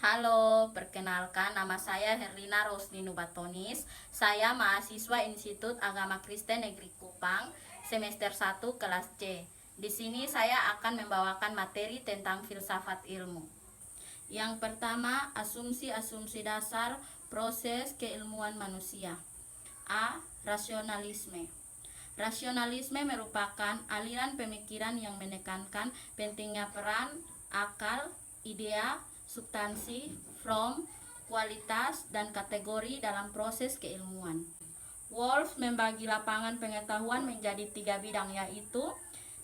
Halo, perkenalkan nama saya Herlina Rosni Nubatonis. Saya mahasiswa Institut Agama Kristen Negeri Kupang, semester 1 kelas C. Di sini saya akan membawakan materi tentang filsafat ilmu. Yang pertama, asumsi-asumsi dasar proses keilmuan manusia. A. Rasionalisme. Rasionalisme merupakan aliran pemikiran yang menekankan pentingnya peran akal, idea, substansi, form, kualitas, dan kategori dalam proses keilmuan. Wolff membagi lapangan pengetahuan menjadi 3 bidang, yaitu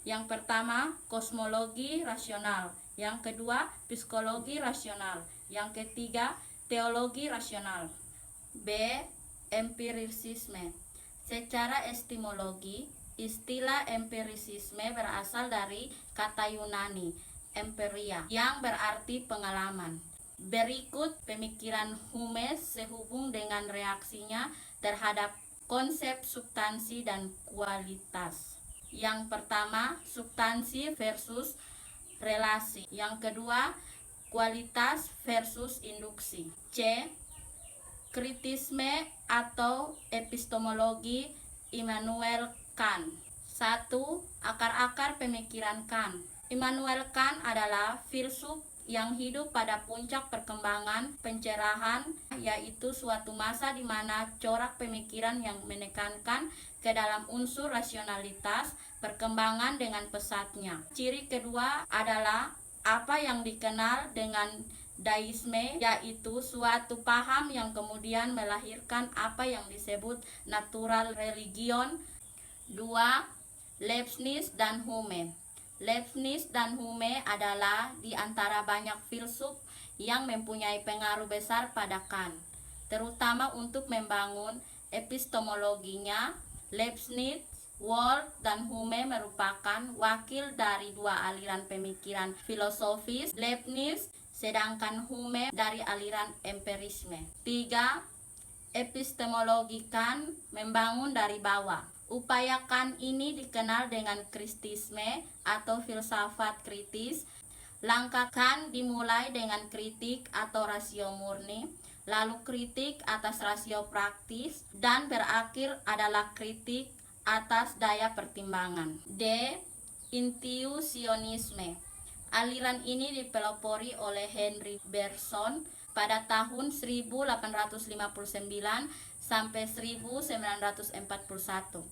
yang pertama, kosmologi rasional, yang kedua, psikologi rasional, yang ketiga, teologi rasional. B. Empirisisme. Secara etimologi, istilah empirisisme berasal dari kata Yunani empiria yang berarti pengalaman. Berikut pemikiran Hume sehubung dengan reaksinya terhadap konsep substansi dan kualitas. Yang pertama, substansi versus relasi. Yang kedua, kualitas versus induksi. C. Kritisme atau epistemologi Immanuel Kant. 1. Akar-akar pemikiran Kant. Immanuel Kant adalah filsuf yang hidup pada puncak perkembangan pencerahan, yaitu suatu masa di mana corak pemikiran yang menekankan ke dalam unsur rasionalitas perkembangan dengan pesatnya. Ciri kedua adalah apa yang dikenal dengan daisme, yaitu suatu paham yang kemudian melahirkan apa yang disebut natural religion. 2. Leibniz dan Hume. Leibniz dan Hume adalah di antara banyak filsuf yang mempunyai pengaruh besar pada Kant, terutama untuk membangun epistemologinya. Leibniz, Wolff, dan Hume merupakan wakil dari dua aliran pemikiran filosofis. Leibniz sedangkan Hume dari aliran empirisme. 3. Epistemologi Kant membangun dari bawah. Upaya Kant ini dikenal dengan kritisme atau filsafat kritis. Langkah Kant dimulai dengan kritik atau rasio murni, lalu kritik atas rasio praktis, dan berakhir adalah kritik atas daya pertimbangan. D. Intuisionisme. Aliran ini dipelopori oleh Henry Bergson pada tahun 1859 sampai 1941.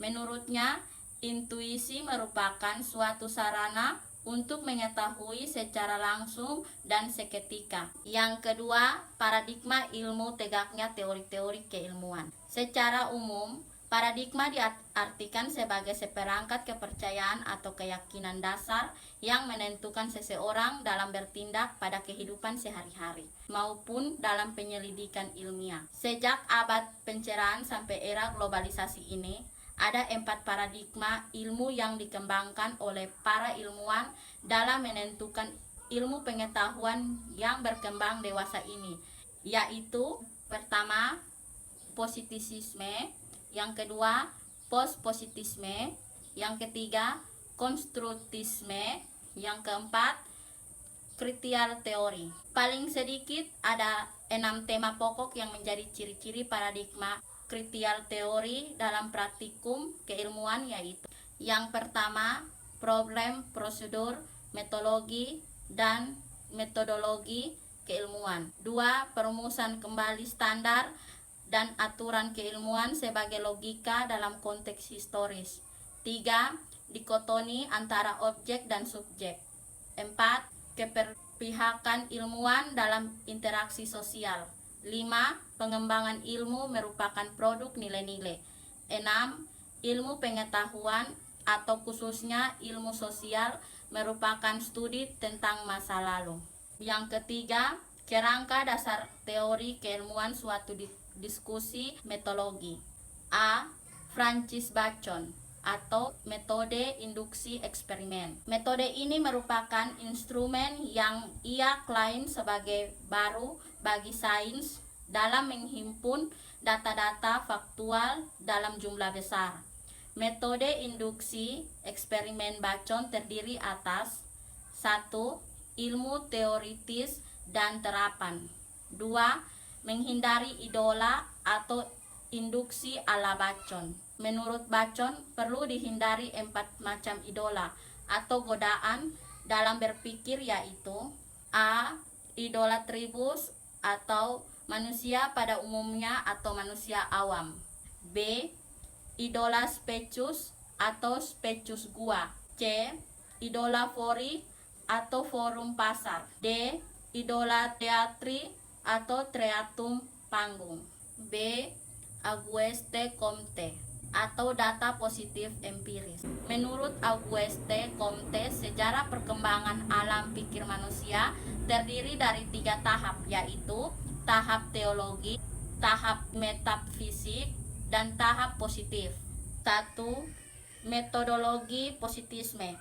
Menurutnya, intuisi merupakan suatu sarana untuk mengetahui secara langsung dan seketika. Yang kedua, paradigma ilmu tegaknya teori-teori keilmuan. Secara umum, paradigma diartikan sebagai seperangkat kepercayaan atau keyakinan dasar yang menentukan seseorang dalam bertindak pada kehidupan sehari-hari maupun dalam penyelidikan ilmiah. Sejak abad pencerahan sampai era globalisasi ini, ada 4 paradigma ilmu yang dikembangkan oleh para ilmuwan dalam menentukan ilmu pengetahuan yang berkembang dewasa ini, yaitu pertama, positivisme, yang kedua, post-positisme, yang ketiga, konstruktisme, yang keempat, critical theory. Paling sedikit ada 6 tema pokok yang menjadi ciri-ciri paradigma critical theory dalam praktikum keilmuan, yaitu yang pertama, problem, prosedur, metodologi, dan metodologi keilmuan. 2. Perumusan kembali standar dan aturan keilmuan sebagai logika dalam konteks historis. 3. Dikotomi antara objek dan subjek. 4. Keberpihakan ilmuwan dalam interaksi sosial. 5. Pengembangan ilmu merupakan produk nilai-nilai. 6. Ilmu pengetahuan atau khususnya ilmu sosial merupakan studi tentang masa lalu. Yang ketiga, kerangka dasar teori keilmuan suatu diskusi metodologi. A. Francis Bacon atau metode induksi eksperimen. Metode ini merupakan instrumen yang ia klaim sebagai baru bagi sains dalam menghimpun data-data faktual dalam jumlah besar. Metode induksi eksperimen Bacon terdiri atas 1. Ilmu teoritis dan terapan. 2. Menghindari idola atau induksi ala Bacon. Menurut Bacon, perlu dihindari 4 macam idola atau godaan dalam berpikir, yaitu A. Idolatribus atau manusia pada umumnya atau manusia awam. B. Idola specius atau specius gua. C. Idola fori atau forum pasar. D. Idola teatri atau triatum panggung. B. Auguste Comte atau data positif empiris. Menurut Auguste Comte, sejarah perkembangan alam pikir manusia terdiri dari 3 tahap, yaitu tahap teologi, tahap metafisik, dan tahap positif. 1. Metodologi positisme.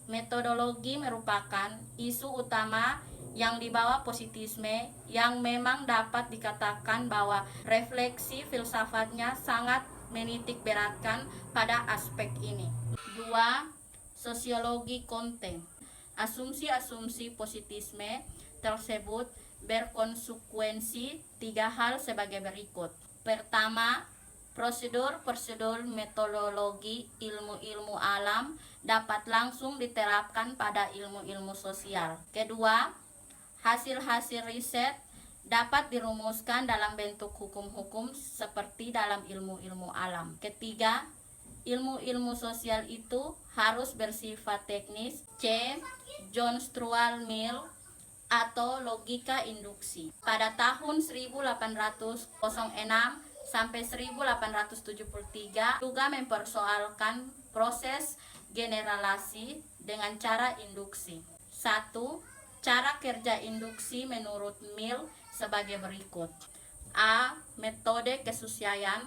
Metodologi merupakan isu utama yang dibawa positisme yang memang dapat dikatakan bahwa refleksi filsafatnya sangat menitik beratkan pada aspek ini. 2. Sosiologi konten. Asumsi-asumsi positisme tersebut berkonsekuensi 3 hal sebagai berikut. Pertama, prosedur-prosedur metodologi ilmu-ilmu alam dapat langsung diterapkan pada ilmu-ilmu sosial. Kedua, hasil-hasil riset dapat dirumuskan dalam bentuk hukum-hukum seperti dalam ilmu-ilmu alam. Ketiga, ilmu-ilmu sosial itu harus bersifat teknis. C. John Stuart Mill atau logika induksi. Pada tahun 1806 sampai 1873 juga mempersoalkan proses generalisasi dengan cara induksi. 1. Cara kerja induksi menurut Mill sebagai berikut. A. Metode kesesuaian.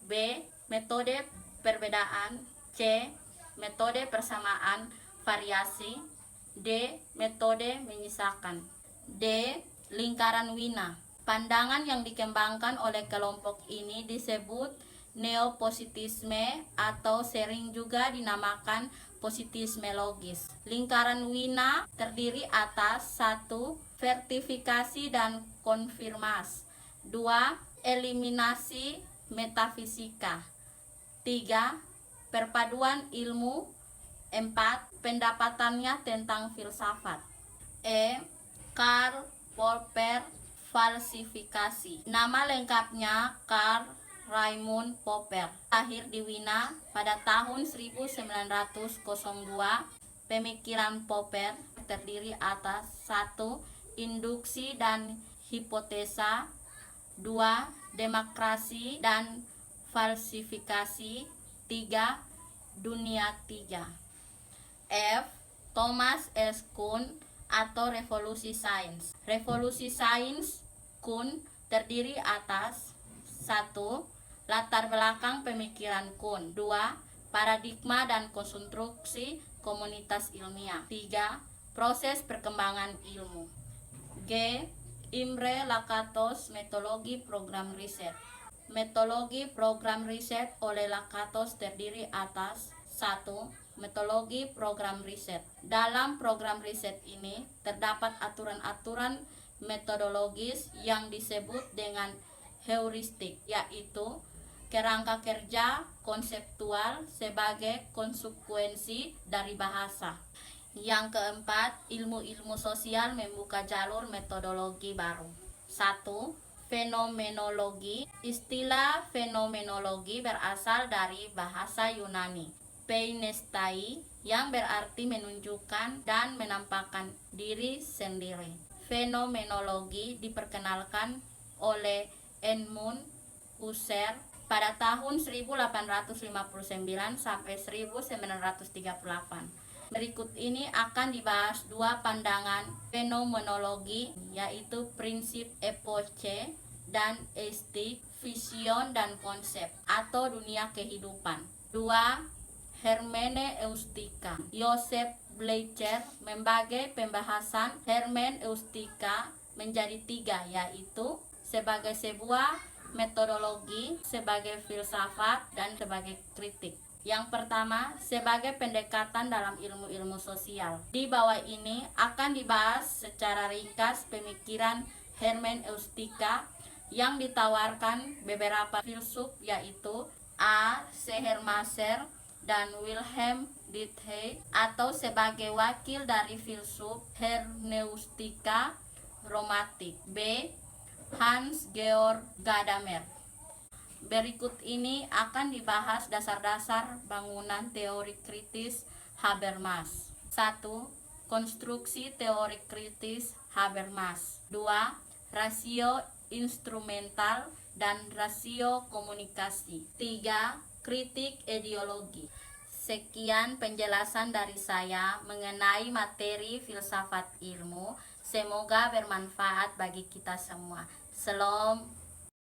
B. Metode perbedaan. C. Metode persamaan variasi. D. Metode menyisakan. D. Lingkaran Wina. Pandangan yang dikembangkan oleh kelompok ini disebut neopositisme atau sering juga dinamakan positisme logis. Lingkaran Wina terdiri atas 1. Vertifikasi dan konfirmasi. 2. Eliminasi metafisika. 3. Perpaduan ilmu. 4. Pendapatannya tentang filsafat. E. Karl Popper falsifikasi. Nama lengkapnya Karl Raimund Popper. Lahir di Wina pada tahun 1902. Pemikiran Popper terdiri atas 1. Induksi dan hipotesa. 2. Demokrasi dan falsifikasi. 3. Dunia 3. F. Thomas S. Kuhn atau revolusi sains. Revolusi sains Kuhn terdiri atas 1. Latar belakang pemikiran Kuhn. 2. Paradigma dan konstruksi komunitas ilmiah. 3. Proses perkembangan ilmu. G. Imre Lakatos metodologi program riset. Metodologi program riset oleh Lakatos terdiri atas 1. Metodologi program riset. Dalam program riset ini terdapat aturan-aturan metodologis yang disebut dengan heuristik, yaitu kerangka kerja konseptual sebagai konsekuensi dari bahasa. Yang keempat, ilmu-ilmu sosial membuka jalur metodologi baru. 1. Fenomenologi. Istilah fenomenologi berasal dari bahasa Yunani peinestai yang berarti menunjukkan dan menampakkan diri sendiri. Fenomenologi diperkenalkan oleh Edmund Husserl pada tahun 1859 sampai 1938. Berikut ini akan dibahas 2 pandangan fenomenologi, yaitu prinsip epoche dan estetik, vision dan konsep atau dunia kehidupan. 2. Hermeneutika. Joseph Bleicher membagi pembahasan hermeneutika menjadi 3, yaitu sebagai sebuah metodologi, sebagai filsafat, dan sebagai kritik. Yang pertama, sebagai pendekatan dalam ilmu-ilmu sosial. Di bawah ini akan dibahas secara ringkas pemikiran hermeneutika yang ditawarkan beberapa filsuf, yaitu A. Schleiermacher dan Wilhelm Dilthey, atau sebagai wakil dari filsuf hermeneutika romantik B. Hans Georg Gadamer. Berikut ini akan dibahas dasar-dasar bangunan teori kritis Habermas. 1. Konstruksi teori kritis Habermas. 2. Rasio instrumental dan rasio komunikasi. 3. Kritik ideologi. Sekian penjelasan dari saya mengenai materi filsafat ilmu. Semoga bermanfaat bagi kita semua. Shalom.